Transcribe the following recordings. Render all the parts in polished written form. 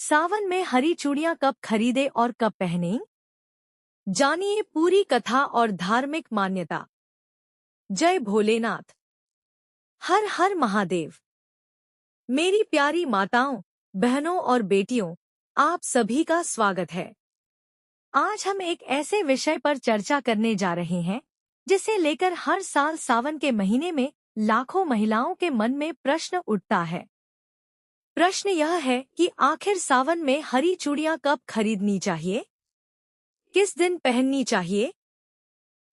सावन में हरी चूड़ियां कब खरीदें और कब पहनें? जानिए पूरी कथा और धार्मिक मान्यता। जय भोलेनाथ। हर हर महादेव। मेरी प्यारी माताओं, बहनों और बेटियों, आप सभी का स्वागत है। आज हम एक ऐसे विषय पर चर्चा करने जा रहे हैं जिसे लेकर हर साल सावन के महीने में लाखों महिलाओं के मन में प्रश्न उठता है। प्रश्न यह है कि आखिर सावन में हरी चूड़ियां कब खरीदनी चाहिए, किस दिन पहननी चाहिए,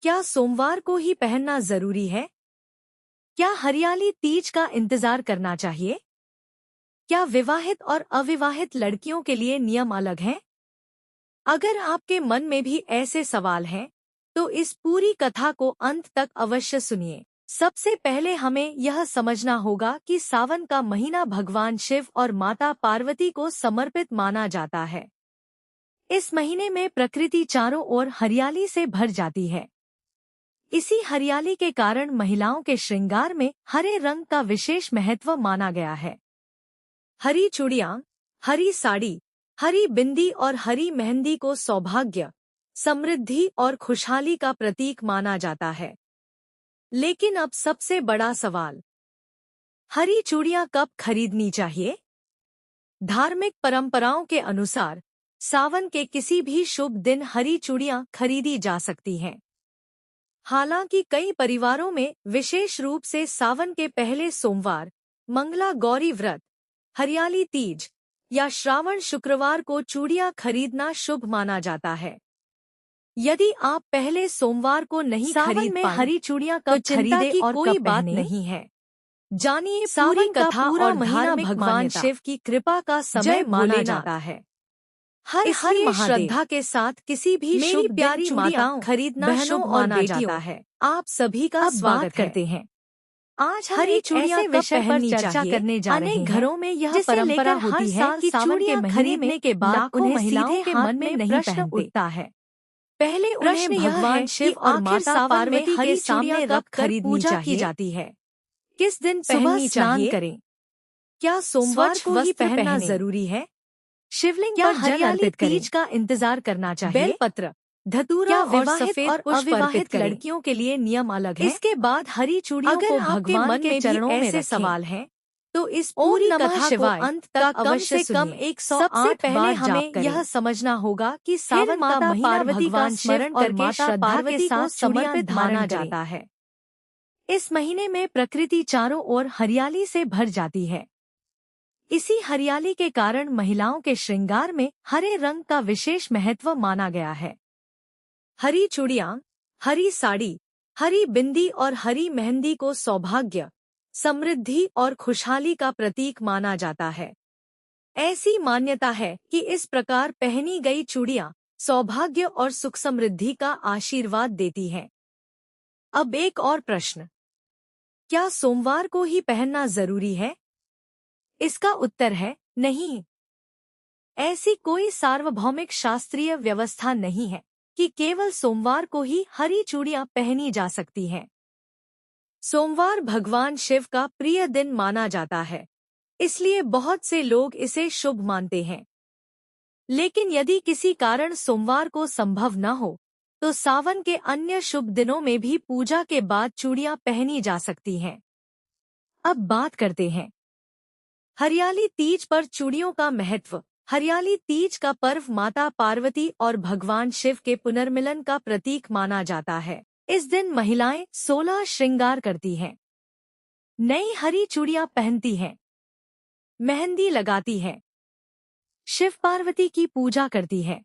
क्या सोमवार को ही पहनना जरूरी है, क्या हरियाली तीज का इंतजार करना चाहिए, क्या विवाहित और अविवाहित लड़कियों के लिए नियम अलग हैं? अगर आपके मन में भी ऐसे सवाल हैं, तो इस पूरी कथा को अंत तक अवश्य सुनिए। सबसे पहले हमें यह समझना होगा कि सावन का महीना भगवान शिव और माता पार्वती को समर्पित माना जाता है। इस महीने में प्रकृति चारों ओर हरियाली से भर जाती है। इसी हरियाली के कारण महिलाओं के श्रृंगार में हरे रंग का विशेष महत्व माना गया है। हरी चूड़ियां, हरी साड़ी, हरी बिंदी और हरी मेहंदी को सौभाग्य, समृद्धि और खुशहाली का प्रतीक माना जाता है। लेकिन अब सबसे बड़ा सवाल, हरी चूड़ियां कब खरीदनी चाहिए? धार्मिक परंपराओं के अनुसार सावन के किसी भी शुभ दिन हरी चूड़ियां खरीदी जा सकती हैं। हालांकि कई परिवारों में विशेष रूप से सावन के पहले सोमवार, मंगला गौरी व्रत, हरियाली तीज या श्रावण शुक्रवार को चूड़ियां खरीदना शुभ माना जाता है। यदि आप पहले सोमवार को नहीं खरीद पाए, हरी चूड़ियां कब खरीदें और कोई बात नहीं है। जानिए पूरी कथा और धार्मिक भगवान शिव की कृपा का समय माना जाता है। हर श्रद्धा के साथ किसी भी शुभ प्यारी माताओं खरीदना शुभ माना जाता है। आप सभी का स्वागत करते हैं। आज हरी चूड़ियां विषय पर चर्चा करने जा रहे हैं। अनेक घरों में यह परंपरा होती है कि चूड़ियां खरीदने के बाद उन्हें महिलाओं के मन में नहीं प्रश्न उठता है। पहले प्रश्न भगवान शिव और माता पार्वती के सामने रख कर पूजा की जाती है। किस दिन पहननी चाहिए करें? क्या सोमवार को ही पहनना जरूरी है? शिवलिंग पर जल अर्पित करें? तीज का इंतजार करना चाहिए? बेलपत्र, धतूरा और सफेद और अविवाहित लड़कियों के लिए नियम अलग है। इसके बाद हरी चूड़ियों को भगवान के चरणों में ऐसे सवाल हैं, तो इस पूरी कथा को अंत तक अवश्य कम 108 बार हमें यह समझना होगा कि सावन का महीना भगवान स्मरण कर माता पार्वती को समर्पित माना जाता है। इस महीने में प्रकृति चारों ओर हरियाली से भर जाती है। इसी हरियाली के कारण महिलाओं के श्रृंगार में हरे रंग का विशेष महत्व माना गया है। हरी चूड़ियां, हरी साड़ी, हरी बिंदी और हरी मेहंदी को सौभाग्य, समृद्धि और खुशहाली का प्रतीक माना जाता है। ऐसी मान्यता है कि इस प्रकार पहनी गई चूड़ियां सौभाग्य और सुख समृद्धि का आशीर्वाद देती हैं। अब एक और प्रश्न, क्या सोमवार को ही पहनना जरूरी है? इसका उत्तर है नहीं। ऐसी कोई सार्वभौमिक शास्त्रीय व्यवस्था नहीं है कि केवल सोमवार को ही हरी चूड़ियां पहनी जा सकती हैं। सोमवार भगवान शिव का प्रिय दिन माना जाता है, इसलिए बहुत से लोग इसे शुभ मानते हैं। लेकिन यदि किसी कारण सोमवार को संभव न हो, तो सावन के अन्य शुभ दिनों में भी पूजा के बाद चूड़ियां पहनी जा सकती हैं। अब बात करते हैं हरियाली तीज पर चूड़ियों का महत्व। हरियाली तीज का पर्व माता पार्वती और भगवान शिव के पुनर्मिलन का प्रतीक माना जाता है। इस दिन महिलाएं 16 श्रृंगार करती हैं, नई हरी चूड़ियां पहनती हैं, मेहंदी लगाती हैं, शिव पार्वती की पूजा करती हैं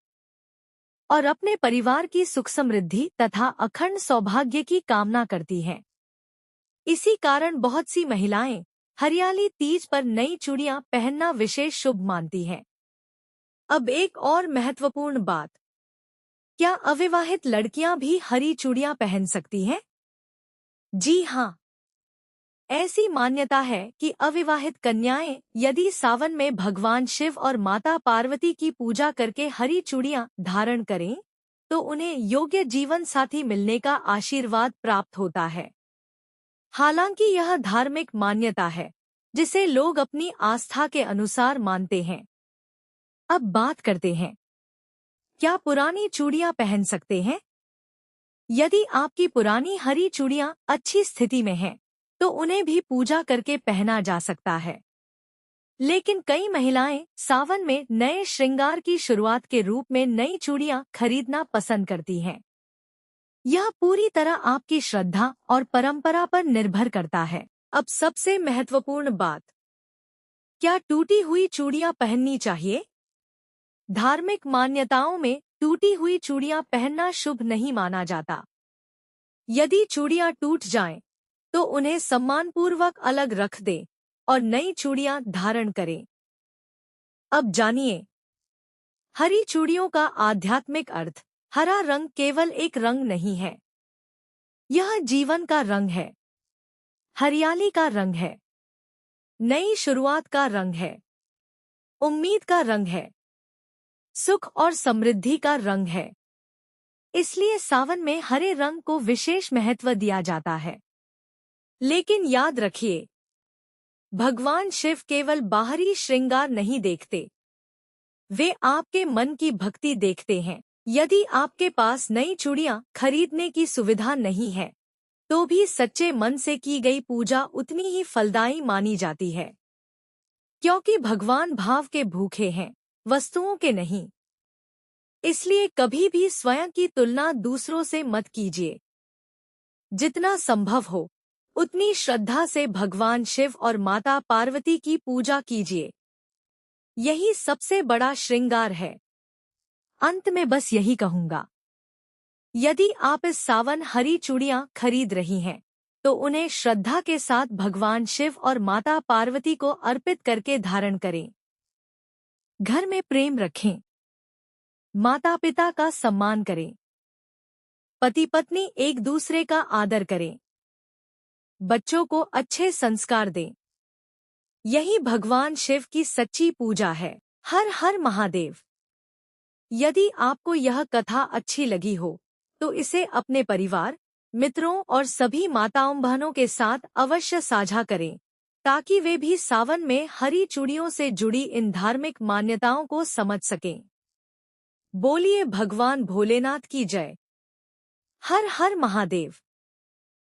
और अपने परिवार की सुख समृद्धि तथा अखंड सौभाग्य की कामना करती हैं। इसी कारण बहुत सी महिलाएं हरियाली तीज पर नई चूड़ियां पहनना विशेष शुभ मानती हैं। अब एक और महत्वपूर्ण बात, क्या अविवाहित लड़कियां भी हरी चूड़ियां पहन सकती हैं? जी हाँ, ऐसी मान्यता है कि अविवाहित कन्याएं यदि सावन में भगवान शिव और माता पार्वती की पूजा करके हरी चूड़ियां धारण करें, तो उन्हें योग्य जीवन साथी मिलने का आशीर्वाद प्राप्त होता है। हालांकि यह धार्मिक मान्यता है जिसे लोग अपनी आस्था के अनुसार मानते हैं। अब बात करते हैं, क्या पुरानी चूड़ियां पहन सकते हैं? यदि आपकी पुरानी हरी चूड़ियां अच्छी स्थिति में हैं, तो उन्हें भी पूजा करके पहना जा सकता है। लेकिन कई महिलाएं सावन में नए श्रृंगार की शुरुआत के रूप में नई चूड़ियां खरीदना पसंद करती हैं। यह पूरी तरह आपकी श्रद्धा और परंपरा पर निर्भर करता है। अब सबसे महत्वपूर्ण बात, क्या टूटी हुई चूड़ियां पहननी चाहिए? धार्मिक मान्यताओं में टूटी हुई चूड़ियां पहनना शुभ नहीं माना जाता। यदि चूड़ियां टूट जाएं, तो उन्हें सम्मानपूर्वक अलग रख दें और नई चूड़ियां धारण करें। अब जानिए, हरी चूड़ियों का आध्यात्मिक अर्थ। हरा रंग केवल एक रंग नहीं है, यह जीवन का रंग है, हरियाली का रंग है, नई शुरुआत का रंग है, उम्मीद का रंग है, सुख और समृद्धि का रंग है। इसलिए सावन में हरे रंग को विशेष महत्व दिया जाता है। लेकिन याद रखिए, भगवान शिव केवल बाहरी श्रृंगार नहीं देखते, वे आपके मन की भक्ति देखते हैं। यदि आपके पास नई चूड़ियां खरीदने की सुविधा नहीं है, तो भी सच्चे मन से की गई पूजा उतनी ही फलदायी मानी जाती है, क्योंकि भगवान भाव के भूखे हैं, वस्तुओं के नहीं। इसलिए कभी भी स्वयं की तुलना दूसरों से मत कीजिए। जितना संभव हो उतनी श्रद्धा से भगवान शिव और माता पार्वती की पूजा कीजिए। यही सबसे बड़ा श्रृंगार है। अंत में बस यही कहूंगा, यदि आप इस सावन हरी चूड़ियां खरीद रही हैं, तो उन्हें श्रद्धा के साथ भगवान शिव और माता पार्वती को अर्पित करके धारण करें। घर में प्रेम रखें, माता पिता का सम्मान करें, पति पत्नी एक दूसरे का आदर करें, बच्चों को अच्छे संस्कार दें। यही भगवान शिव की सच्ची पूजा है। हर हर महादेव। यदि आपको यह कथा अच्छी लगी हो, तो इसे अपने परिवार, मित्रों और सभी माताओं बहनों के साथ अवश्य साझा करें, ताकि वे भी सावन में हरी चूड़ियों से जुड़ी इन धार्मिक मान्यताओं को समझ सकें। बोलिए भगवान भोलेनाथ की जय। हर हर महादेव।